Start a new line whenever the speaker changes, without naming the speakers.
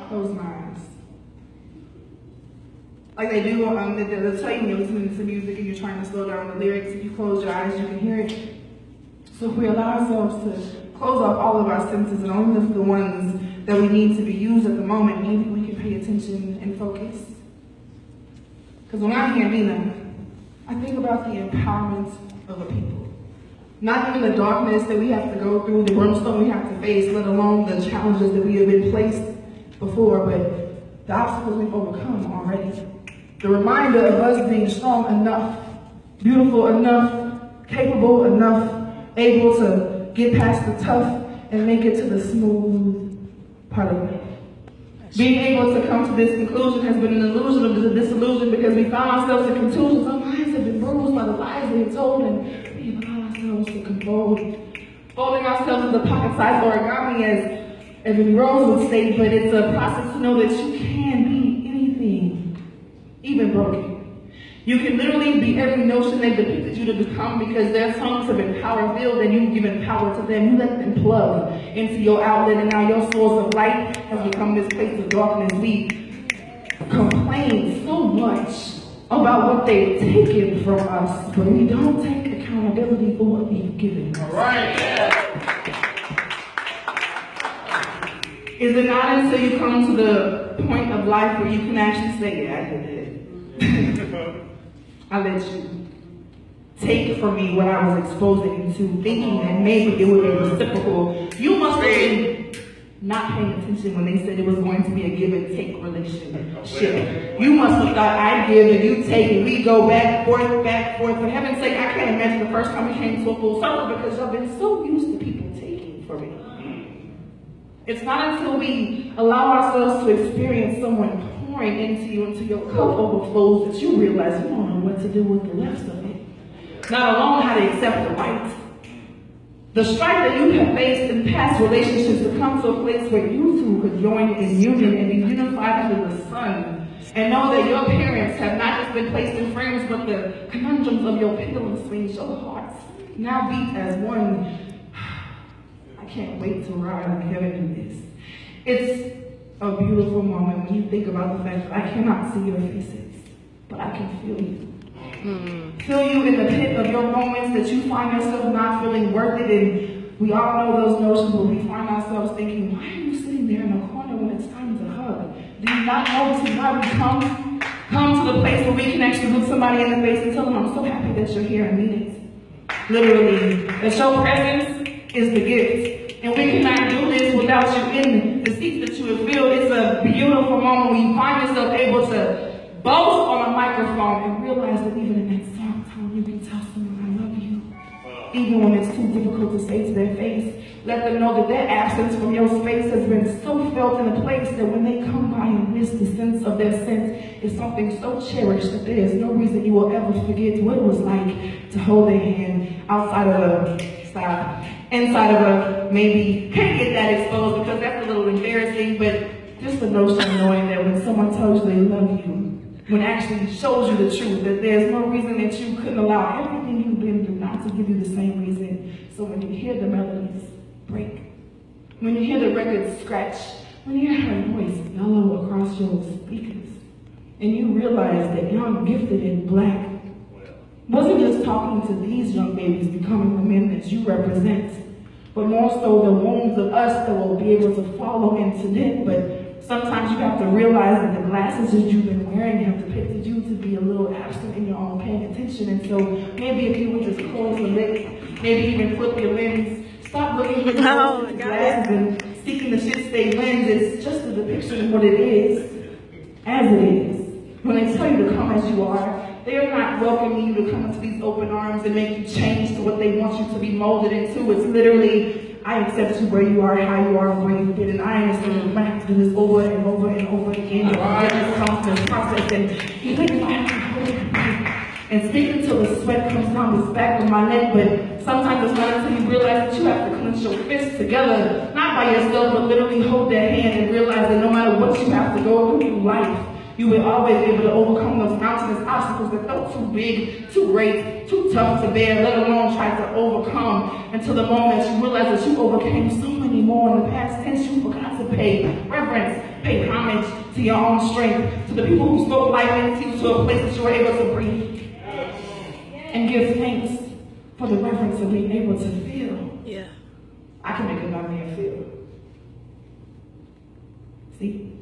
close my eyes. Like they do, they'll tell you you're listening to music and you're trying to slow down the lyrics. If you close your eyes, you can hear it. So if we allow ourselves to close off all of our senses and only lift the ones that we need to be used at the moment, maybe we can pay attention and focus. Because when I hear Nina, I think about the empowerment of a people. Not even the darkness that we have to go through, the brimstone we have to face, let alone the challenges that we have been placed before, but the obstacles we've overcome already. The reminder of us being strong enough, beautiful enough, capable enough, able to get past the tough and make it to the smooth part of life. Being able to come to this conclusion has been an illusion of the disillusion because we found ourselves in contusions. Our minds have been bruised by the lies we have told, and we allow ourselves to confold, folding ourselves into pocket-sized origami, as Evan Rose would say, but it's a process to know that you can be anything, even broken. You can literally be every notion they depicted you to become because their tongues have been power-filled and you've given power to them. You let them plug into your outlet, and now your source of light has become this place of darkness. We complain so much about what they've taken from us, but we don't take accountability for what we've given. All right. Is it not until you come to the point of life where you can actually say, yeah, I did it. I let you take from me what I was exposing you to, thinking that maybe it would be reciprocal. You must have been not paying attention when they said it was going to be a give and take relationship. You must have thought I give and you take and we go back, forth. For heaven's sake, I can't imagine the first time we came to a full circle because I've been so used to people taking from me. It's not until we allow ourselves to experience someone pouring into you until your cup overflows that you realize you don't know what to do with the rest of it. Not alone how to accept the right. The strife that you have faced in past relationships to come to a place where you two could join in union and be unified under the sun and know that your parents have not just been placed in frames but the conundrums of your pendulum swings, your hearts now beat as one. I can't wait to ride on heaven in this. It's a beautiful moment when you think about the fact that I cannot see your faces, but I can feel you. Feel you in the pit of your moments that you find yourself not feeling worth it, and we all know those notions where we find ourselves thinking, why are you sitting there in the corner when it's time to hug? Do you not know this is why we come to the place where we can actually look somebody in the face and tell them, I'm so happy that you're here and mean it. Literally, that your presence is the gift. And we cannot do this without you in the seats that you have filled. It's a beautiful moment when you find yourself able to boast on a microphone and realize that even in that soft tone, you can tell someone, I love you. Even when it's too difficult to say to their face, let them know that their absence from your space has been so felt in a place that when they come by and miss the sense of their sense is something so cherished that there is no reason you will ever forget what it was like to hold their hand outside of a style. Inside of a maybe can't get that exposed because that's a little embarrassing, but just the notion of knowing that when someone tells you they love you, when it actually shows you the truth, that there's no reason that you couldn't allow everything you've been through not to give you the same reason. So when you hear the melodies break, when you hear the records scratch, when you hear her voice mellow across your speakers, and you realize that young, gifted, and black wasn't just talking to these young babies becoming the men that you represent, but more so the wombs of us that will be able to follow into them. But sometimes you have to realize that the glasses that you've been wearing have depicted you to be a little absent in your own paying attention. And so maybe if you would just close the lid, maybe even flip your lens, stop looking for the glasses and seeking the shit state lens. It's just a depiction of what it is, as it is. When they tell you to come as you are, they are not welcoming you to come into these open arms and make you change to what they want you to be molded into. It's literally, I accept you where you are, how you are, and where you've been, and I understand you might have to do this over and over and over again. Your awareness comes from this process, and you think I have to hold it and speak until the sweat comes down this back of my neck, but sometimes it's not until you realize that you have to clench your fists together, not by yourself, but literally hold their hand and realize that no matter what you have to go through life, you will always be able to overcome those mountainous obstacles that felt too big, too great, too tough to bear, let alone try to overcome until the moment that you realize that you overcame so many more in the past tense. You forgot to pay reverence, pay homage. your own strength. To the people who spoke life into you to a place that you were able to breathe. And give thanks for the reverence of being able to feel.
Yeah.
I can make another man feel. See?